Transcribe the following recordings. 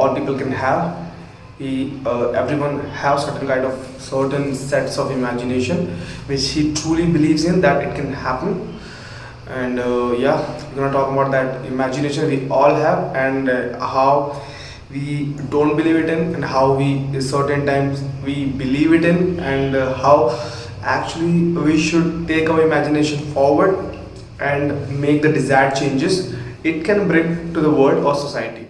all people can have. Everyone have certain sets of imagination which he truly believes in that it can happen. And yeah, we're gonna talk about that imagination we all have, and how we don't believe it in, and how we certain times we believe it in, and how actually we should take our imagination forward and make the desired changes it can bring to the world or society.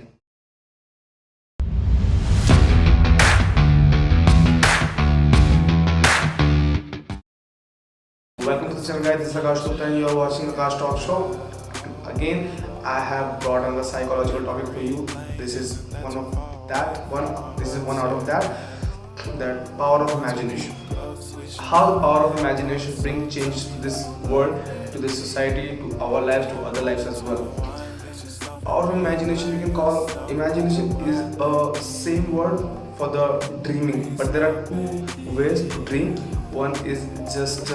Welcome to the channel, guys. This is Akash Gupta and you are watching Akash Talk Show. Again, I have brought another psychological topic for you. This is one of that one. This is one out of that. That power of imagination. How the power of imagination brings change to this world, to this society, to our lives, to other lives as well. Power of imagination, you can call imagination is a same word for the dreaming, but there are two ways to dream. One is just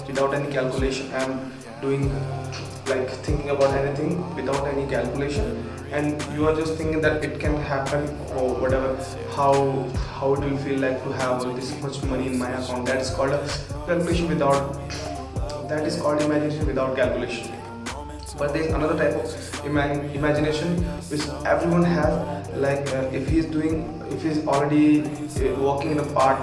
without any calculation and doing like thinking about anything without any calculation, and you are just thinking that it can happen or whatever, how it will feel like to have this much money in my account. That's called a calculation without, that is called imagination without calculation. But there is another type of imagination which everyone has, like if he's already working in a part,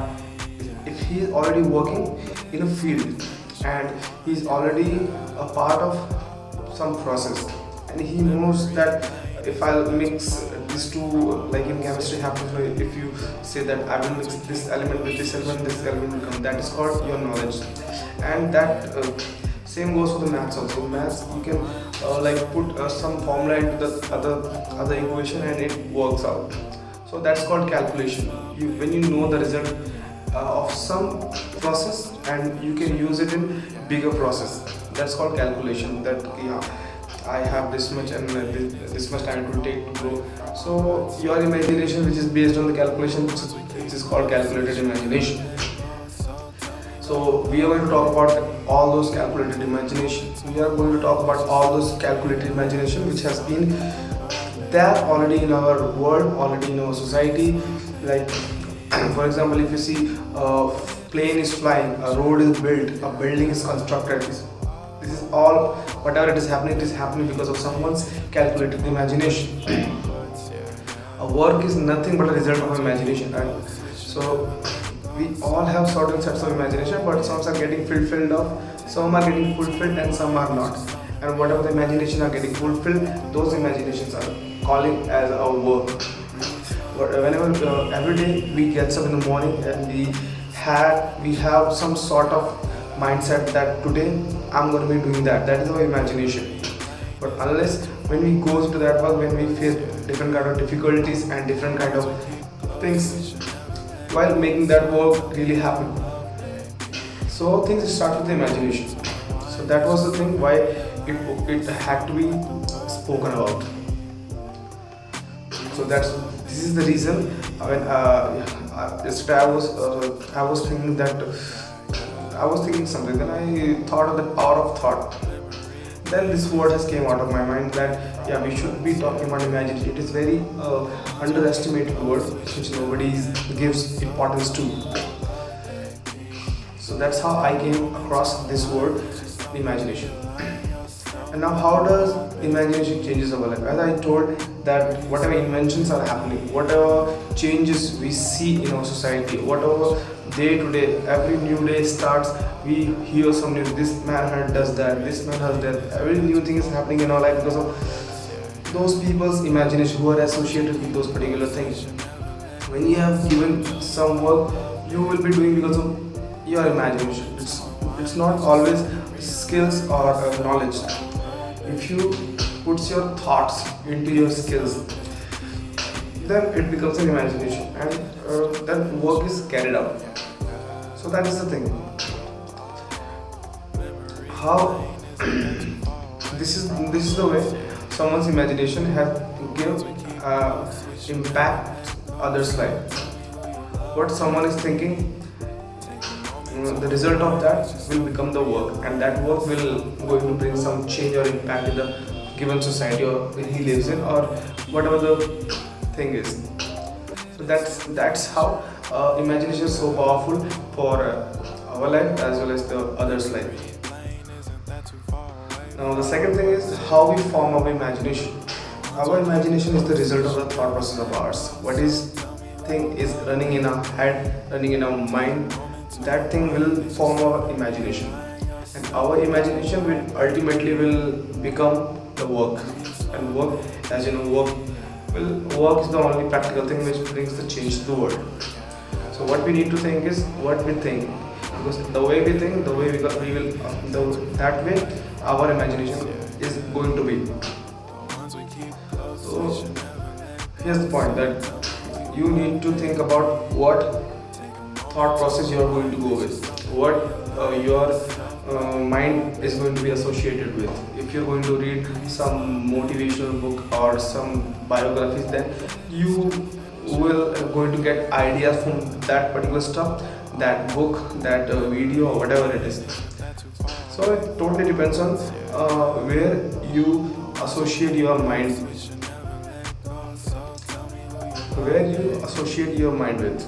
if he is already working in a field and he's already a part of some process, and he knows that if I'll mix these two, like in chemistry happens, if you say that I will mix this element with this element will come. That is called your knowledge. And that same goes for the maths also. Maths, you can like put some formula into the other equation and it works out. So that's called calculation. When you know the result of some process and you can use it in bigger process, that's called calculation. That yeah, I have this much and this much time it will take to grow. So your imagination, which is based on the calculation, which is called calculated imagination. So we are going to talk about all those calculated imaginations. We are going to talk about all those calculated imagination which has been there already in our world, already in our society. Like for example, if you see a plane is flying, a road is built, a building is constructed, this is all, whatever it is happening because of someone's calculated imagination. A work is nothing but a result of imagination, right? So we all have certain sets of imagination, but some are getting fulfilled of, some are getting fulfilled and some are not. And whatever the imagination are getting fulfilled, those imaginations are calling as our work. Whenever every day we get up in the morning and we have some sort of mindset that today I'm going to be doing that. That is our imagination. But unless when we go to that work, when we face different kind of difficulties and different kind of things while making that work really happen, so things start with the imagination. So that was the thing why it had to be spoken about. So this is the reason when yesterday I was thinking that I was thinking something, then I thought of the power of thought. Then this word has came out of my mind that yeah, we should be talking about imagination. It is very underestimated word which nobody gives importance to. So that's how I came across this word, imagination. And now how does imagination changes our life? As I told that whatever inventions are happening, whatever changes we see in our society, whatever day to day, every new day starts, we hear some news, this man does that, this man has that, every new thing is happening in our life because of those people's imagination who are associated with those particular things. When you have given some work, you will be doing because of your imagination. It's not always skills or knowledge. If you put your thoughts into your skills, then it becomes an imagination, and that work is carried out. So that is the thing. How this is the way someone's imagination has give impact others' life. What someone is thinking, the result of that will become the work, and that work will going to bring some change or impact in the given society or he lives in, or whatever the thing is. That's how imagination is so powerful for our life as well as the others' life. Now the second thing is how we form our imagination. Our imagination is the result of the thought process of ours. What is thing is running in our head, running in our mind, that thing will form our imagination. And our imagination will ultimately become the work. And work, as you know, work is the only practical thing which brings the change to the world. So what we need to think is what we think, because the way we think, the way that way our imagination is going to be. So here's the point, that you need to think about what thought process you are going to go with, what your mind is going to be associated with. If you're going to read some motivational book or some biographies, then you will going to get ideas from that particular stuff, that book, that video, or whatever it is. So it totally depends on where you associate your mind, where you associate your mind with,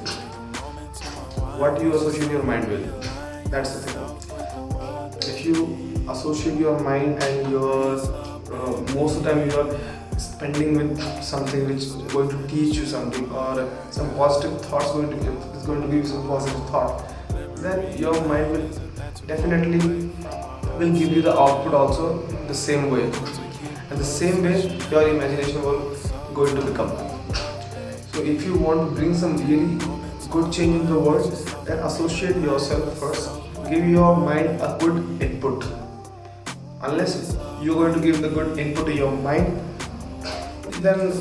what you associate your mind with. That's the thing. If you associate your mind and your most of the time you are spending with something which is going to teach you something, or some positive thoughts is going to give you some positive thought, then your mind will definitely will give you the output also the same way, and the same way your imagination will going to become. So if you want to bring some really good change in the world, then associate yourself first, give your mind a good input. Unless you're going to give the good input to your mind, then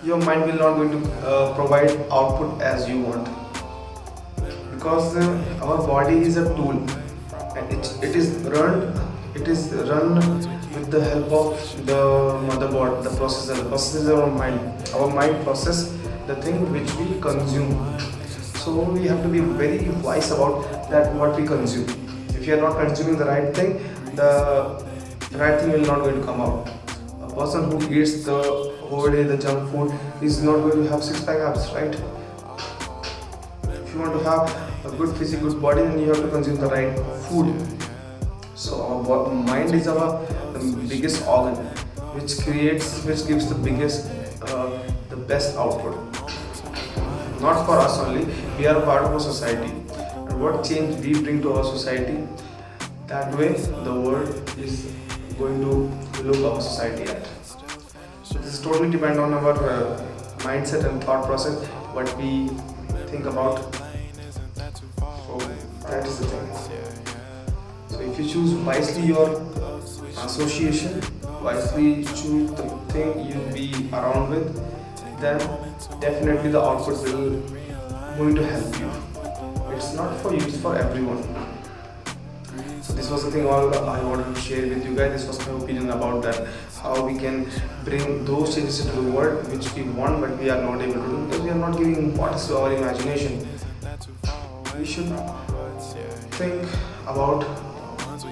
your mind will not going to provide output as you want, because our body is a tool, and it is run with the help of the motherboard, the processor of our mind. Our mind process the thing which we consume. So we have to be very wise about that, what we consume. If you are not consuming the right thing, the right thing will not going to come out. A person who eats the whole day the junk food is not going to have six-pack abs, right? If you want to have a good physique, good body, then you have to consume the right food. So our mind is our biggest organ, which gives the best output. Not for us only, we are a part of a society, and what change we bring to our society, that way the world is going to look our society at. So this totally depends on our mindset and thought process, what we think about. So that is the thing. So if you choose wisely your association, wisely choose the thing you be around with, then definitely the output will going to help you. It's not for you, it's for everyone. So this was the thing all I wanted to share with you guys. This was my opinion about that, how we can bring those changes into the world which we want but we are not able to do, because we are not giving importance to our imagination. We should think about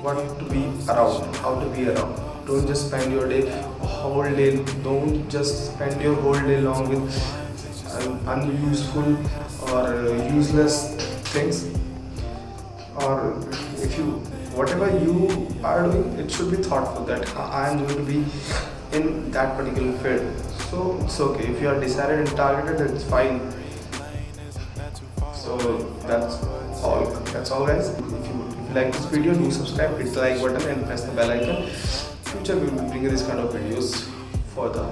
what to be around, how to be around. Don't just spend your whole day. Don't just spend your whole day long with unuseful or useless things. Or if you, whatever you are doing, it should be thoughtful that I am going to be in that particular field. So it's okay. If you are decided and targeted, it's fine. So that's all. That's all, guys. If you like this video, do subscribe, hit the like button and press the bell icon. Future we will be bringing this kind of videos further.